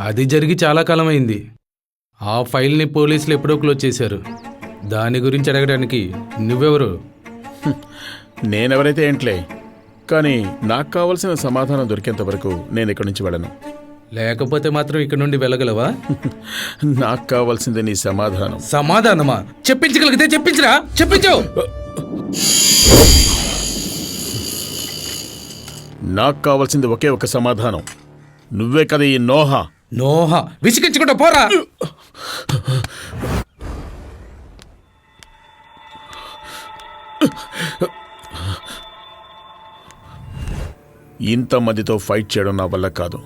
అది జరిగి చాలా కాలం అయింది. ఆ ఫైల్ని పోలీసులు ఎప్పుడో క్లోజ్ చేశారు. దాని గురించి అడగడానికి నువ్వెవరు? నేనెవరైతే ఏంట్లే, కానీ నాకు కావలసిన సమాధానం దొరికేంత వరకు నేను ఇక్కడి నుంచి వెళ్ళను. లేకపోతే మాత్రం ఇక్కడ నుండి వెళ్ళగలవా? నాకు కావాల్సింది నీ సమాధానం. సమాధానమా? చెప్పించగలిగితే చెప్పించరా, చెప్పించు. నాకు కావాల్సింది ఒకే ఒక సమాధానం. నువ్వే కదా ఈ నోహా? నోహా విసిగించుకుంటా పోరా. ఇంతమందితో ఫైట్ చేయడం నా వల్ల కాదు,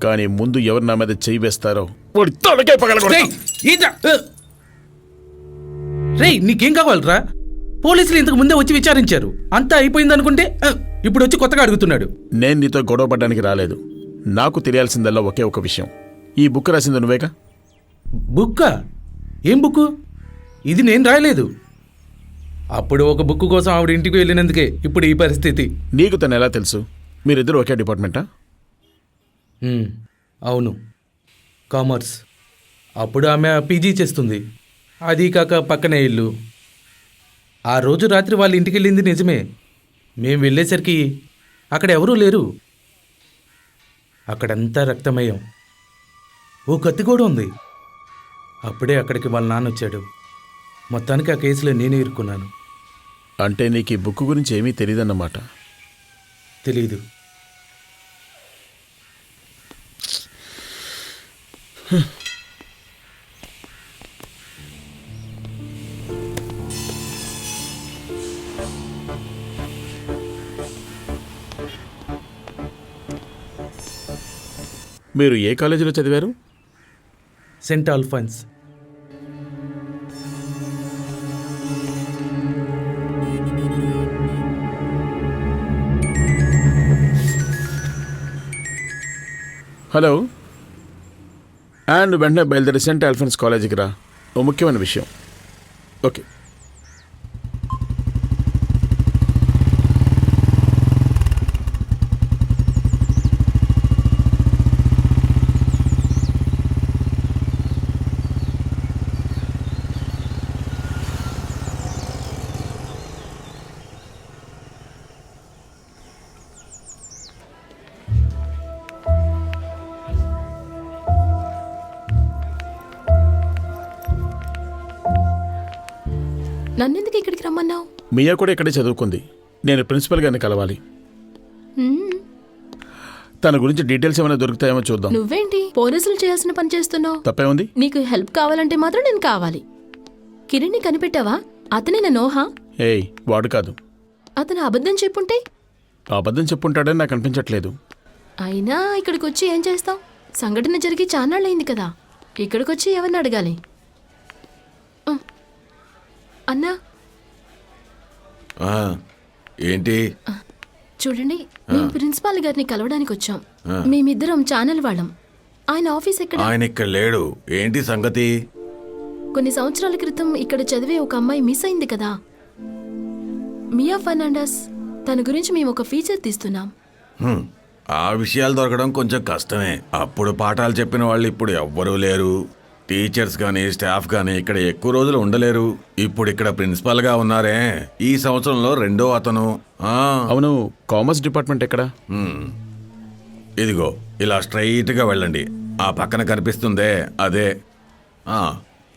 కానీ ముందు ఎవరు నా మీద చేయి వేస్తారో వాడి తలకే పగలగొడతా. రేయ్, నీకేం కావాలరా? పోలీసులు ఇంతకు ముందే వచ్చి విచారించారు, అంతా అయిపోయింది అనుకుంటే ఇప్పుడు వచ్చి కొత్తగా అడుగుతున్నాడు. నేను నీతో గొడవ పడ్డానికి రాలేదు. నాకు తెలియాల్సిందల్లా ఒకే ఒక విషయం. ఈ బుక్ రాసింది నువ్వేగా? బుక్కా? ఏం బుక్కు? ఇది నేను రాయలేదు. అప్పుడు ఒక బుక్ కోసం ఆవిడ ఇంటికి వెళ్ళినందుకే ఇప్పుడు ఈ పరిస్థితి. నీకు తను ఎలా తెలుసు? మీరిద్దరు ఒకే డిపార్ట్మెంటా? అవును, కామర్స్. అప్పుడు ఆమె పీజీ చేస్తుంది, అది కాక పక్కనే ఇల్లు. ఆ రోజు రాత్రి వాళ్ళ ఇంటికి వెళ్ళింది నిజమే. మేం వెళ్ళేసరికి అక్కడ ఎవరూ లేరు. అక్కడంతా రక్తమయం. ఓ కత్తి కూడా ఉంది. అప్పుడే అక్కడికి వాళ్ళ నాన్న వచ్చాడు. మొత్తానికి ఆ కేసులో నేనే ఇరుక్కున్నాను. అంటే నీకు ఈ బుక్ గురించి ఏమీ తెలియదన్నమాట? తెలీదు. మీరు ఏ కాలేజీలో చదివారు? Cent Alphonse. హలో. అండ్ వెంటనే బయలుదేరి సెంట్ ఆల్ఫాన్స్ కాలేజీకి రా. ఓ ముఖ్యమైన విషయం. ఓకే. నన్నెందుకు ఇక్కడికి రమ్మన్నావు? మియా కూడా ఇక్కడే చదువుకుంది. నేను ప్రిన్సిపల్ గారిని కలవాలి. తన గురించి డీటెయిల్స్ ఏమైనా దొరుకుతాయేమో చూద్దాం. నువ్వేంటి పోలీసులు చేయాల్సిన పని చేస్తున్నావు? తప్పే ఉంది. నీకు హెల్ప్ కావాలంటే మాత్రం నేను కావాలి. కిరణ్ని కనిపెట్టావా? అతనేనా నోహా? ఏయ్, వాడు కాదు. అతను అబద్ధం చెప్పుంటే? అబద్ధం చెప్పుంటాడని నాకు అనిపించట్లేదు. అయినా ఇక్కడికి వచ్చి ఏం చేస్తావు? సంఘటన జరిగి చాన్నాళ్ళయింది కదా. ఇక్కడికి వచ్చి ఎవరిని అడగాలి? అన్నా, ఏంటి? చూడండి, మేము ప్రిన్సిపాల్ గారిని కలవడానికి వచ్చాం. మేమిద్దరం ఛానల్ వాళ్ళం. ఆయన ఆఫీస్ ఎక్కడ? ఆయన ఇక్కడ లేడు. ఏంటి సంగతి? కొన్ని సంవత్సరాల క్రితం ఇక్కడ చదివే ఒక అమ్మాయి మిస్ అయింది కదా, మియా ఫెర్నాండెస్. తన గురించి మేము ఒక ఫీచర్ తీస్తున్నాం. ఆ విషయాలు దొరకడం కొంచెం కష్టమే. అప్పుడు పాఠాలు చెప్పిన వాళ్ళు ఇప్పుడు ఎవ్వరూ లేరు. టీచర్స్ కానీ స్టాఫ్ కానీ ఇక్కడ ఎక్కువ రోజులు ఉండలేరు. ఇప్పుడు ఇక్కడ ప్రిన్సిపల్ గా ఉన్నారే, ఈ సంవత్సరంలో రెండో అతను. అవును, కామర్స్ డిపార్ట్మెంట్ ఎక్కడ? ఇదిగో ఇలా స్ట్రైట్ గా వెళ్ళండి. ఆ పక్కన కనిపిస్తుందే అదే.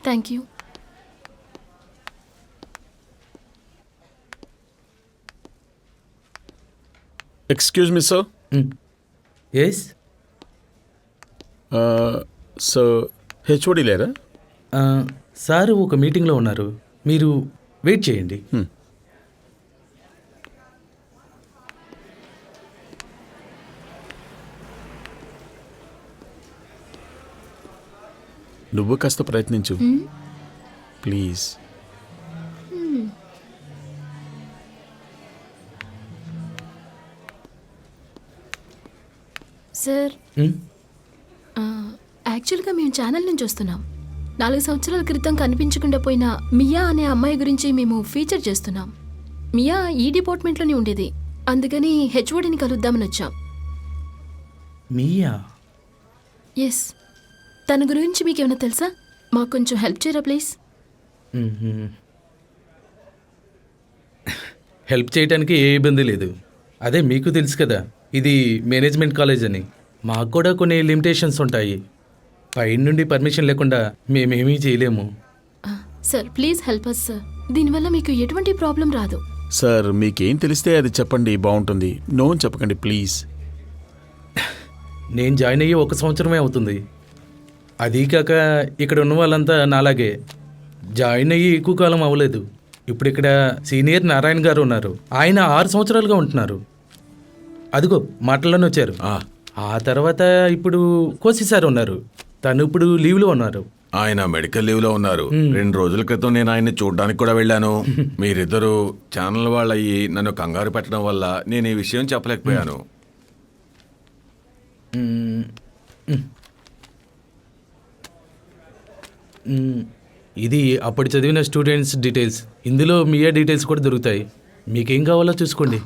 Thank you. Excuse me sir. Yes so HOD లేరా? సారు ఒక మీటింగ్లో ఉన్నారు. మీరు వెయిట్ చేయండి. నువ్వు కాస్త ప్రయత్నించు ప్లీజ్. సార్, యాక్చువల్గా మేము ఛానల్ నుంచి వస్తున్నాం. 4 సంవత్సరాల క్రితం కనిపించకుండా పోయిన మియా అనే అమ్మాయి గురించి మేము ఫీచర్ చేస్తున్నాం. మియా ఈ డిపార్ట్మెంట్లోనే ఉండేది, అందుకని హెచ్ఓడిని కలుద్దామని వచ్చాం. మియా? ఎస్, తన గురించి మీకేమైనా తెలుసా? మాకు కొంచెం హెల్ప్ చేయరా ప్లీజ్? హెల్ప్ చేయడానికి ఏ ఇబ్బంది లేదు. అదే మీకు తెలుసు కదా, ఇది మేనేజ్మెంట్ కాలేజ్ అని. మాకు కూడా కొన్ని లిమిటేషన్స్ ఉంటాయి. పైన నుండి పర్మిషన్ లేకుండా మేమేమీ చేయలేము. Sir please help us sir. దీనివల్ల మీకు ఎటువంటి ప్రాబ్లం రాదు. సార్ మీకేం తెలిస్తే అది చెప్పండి, బాగుంటుంది. నో అని చెప్పకండి ప్లీజ్. నేను జాయిన్ అయ్యి 1 సంవత్సరమే అవుతుంది. అదీ కాక ఇక్కడ ఉన్న వాళ్ళంతా నాలాగే జాయిన్ అయ్యి ఎక్కువ కాలం అవ్వలేదు. ఇప్పుడు ఇక్కడ సీనియర్ నారాయణ గారు ఉన్నారు. ఆయన 6 సంవత్సరాలుగా ఉంటున్నారు. అదిగో మాటల్లోనే వచ్చారు. ఆ తర్వాత ఇప్పుడు కోసి సార్ ఉన్నారు. తను ఇప్పుడు లీవ్లో ఉన్నారు. ఆయన మెడికల్ లీవ్ లో ఉన్నారు. 2 రోజుల క్రితం నేను ఆయన్ని చూడడానికి కూడా వెళ్ళాను. మీరిద్దరూ ఛానల్ వాళ్ళయ్యి నన్ను కంగారు పెట్టడం వల్ల నేను ఈ విషయం చెప్పలేకపోయాను. ఇది అప్పుడు చదివిన స్టూడెంట్స్ డీటెయిల్స్. ఇందులో మీయా డీటెయిల్స్ కూడా దొరుకుతాయి. మీకేం కావాలో చూసుకోండి.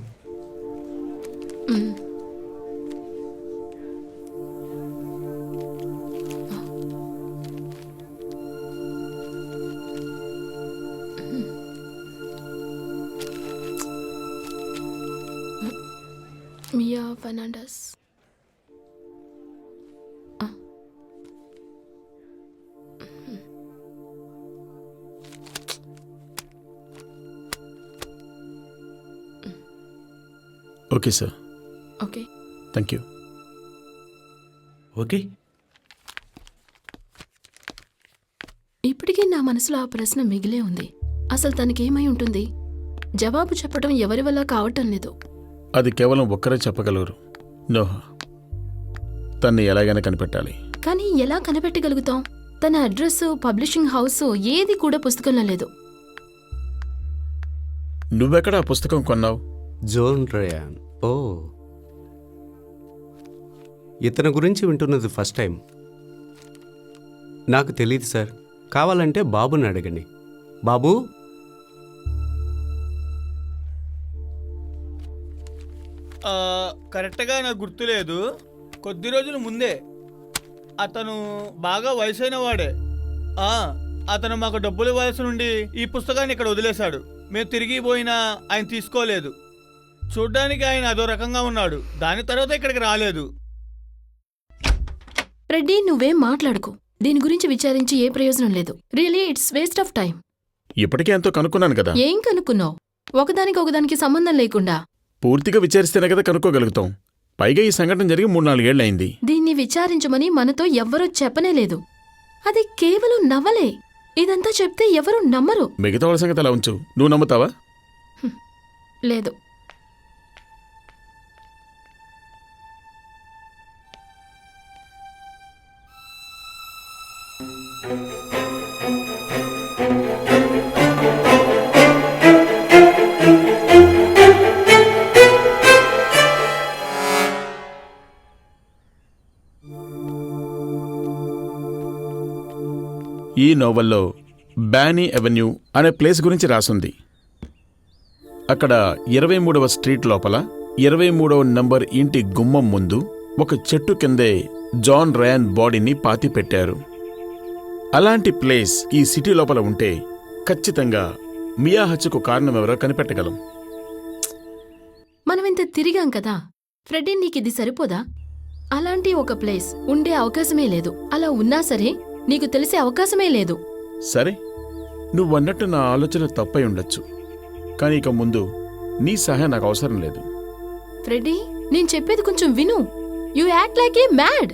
Mia Fernandes. Okay sir. Okay, thank you. Okay, ఇప్పటికీ నా మనసులో ఆ ప్రశ్న మిగిలే ఉంది. అసలు తనకేమై ఉంటుంది? జవాబు చెప్పడం ఎవరి వల్ల కావటం లేదు. అది కేవలం ఒక్కరే చెప్పగలరు. నోహా, తన్ని ఎలాగైనా కనిపెట్టాలి. కానీ ఎలా కనిపెట్టగలుగుతాం? తన అడ్రస్, పబ్లిషింగ్ హౌస్ ఏది కూడా పుస్తకంలో లేదు. నువ్వెక్కడ ఆ పుస్తకం కొన్నావు? Zone rayon. ఓ, ఇతని గురించి వింటున్నది ఫస్ట్ టైం. నాకు తెలియదు సార్. కావాలంటే బాబుని అడగండి. బాబు, కరెక్ట్గా నాకు గుర్తులేదు. కొద్ది రోజుల ముందే అతను బాగా వయసైన వాడే. అతను మాకు డబ్బులు ఇవ్వాల్సి నుండి ఈ పుస్తకాన్ని ఇక్కడ వదిలేశాడు. మేము తిరిగి పోయినా ఆయన తీసుకోలేదు. చూడ్డానికి ఆయన అదో రకంగా ఉన్నాడు. దాని తర్వాత ఇక్కడికి రాలేదు. రెడ్డి, నువ్వేం మాట్లాడుకో. దీని గురించి విచారించి ఏ ప్రయోజనం లేదు. Really it's waste of time. ఇప్పటికే ఎంతో కనుక్కున్నాను కదా. ఏం కనుక్కున్నావు? ఒకదానికి సంబంధం లేకుండా. పూర్తిగా విచారిస్తేనే కదా కనుక్కోగలుగుతాం. పైగా ఈ సంఘటన జరిగి 3-4 ఏళ్ళు అయింది. దీన్ని విచారించమని మనతో ఎవ్వరూ చెప్పనే లేదు. అది కేవలం నవలే. ఇదంతా చెప్తే ఎవరూ నమ్మరు. మిగతా వాళ్ళ సంగతి అలా ఉంచు. నువ్వు నమ్ముతావా? లేదు. ఈ నోవెల్లో బ్యానీ అవెన్యూ అనే ప్లేస్ గురించి రాసుంది. అక్కడ 23వ స్ట్రీట్ లోపల 23వ నంబర్ ఇంటి గుమ్మం ముందు ఒక చెట్టు కిందే జాన్ రయాన్ బాడీని పాతిపెట్టారు. అలాంటి ప్లేస్ ఈ సిటీ లోపల ఉంటే ఖచ్చితంగా మియా హత్యకు కారణమెవరో కనిపెట్టగలం. మనమింత తిరిగాం కదా ఫ్రెడ్డీ, నీకిది సరిపోదా? అలాంటి ఒక ప్లేస్ ఉండే అవకాశమే లేదు. అలా ఉన్నా సరే నీకు తెలిసే అవకాశమే లేదు. సరే, నువ్వన్నట్టు నా ఆలోచన తప్పై ఉండొచ్చు. కానీ ఇక ముందు నీ సహాయం నాకు అవసరం లేదు. ఫ్రెడ్డీ, నేను చెప్పేది కొంచెం విను. You act like A mad.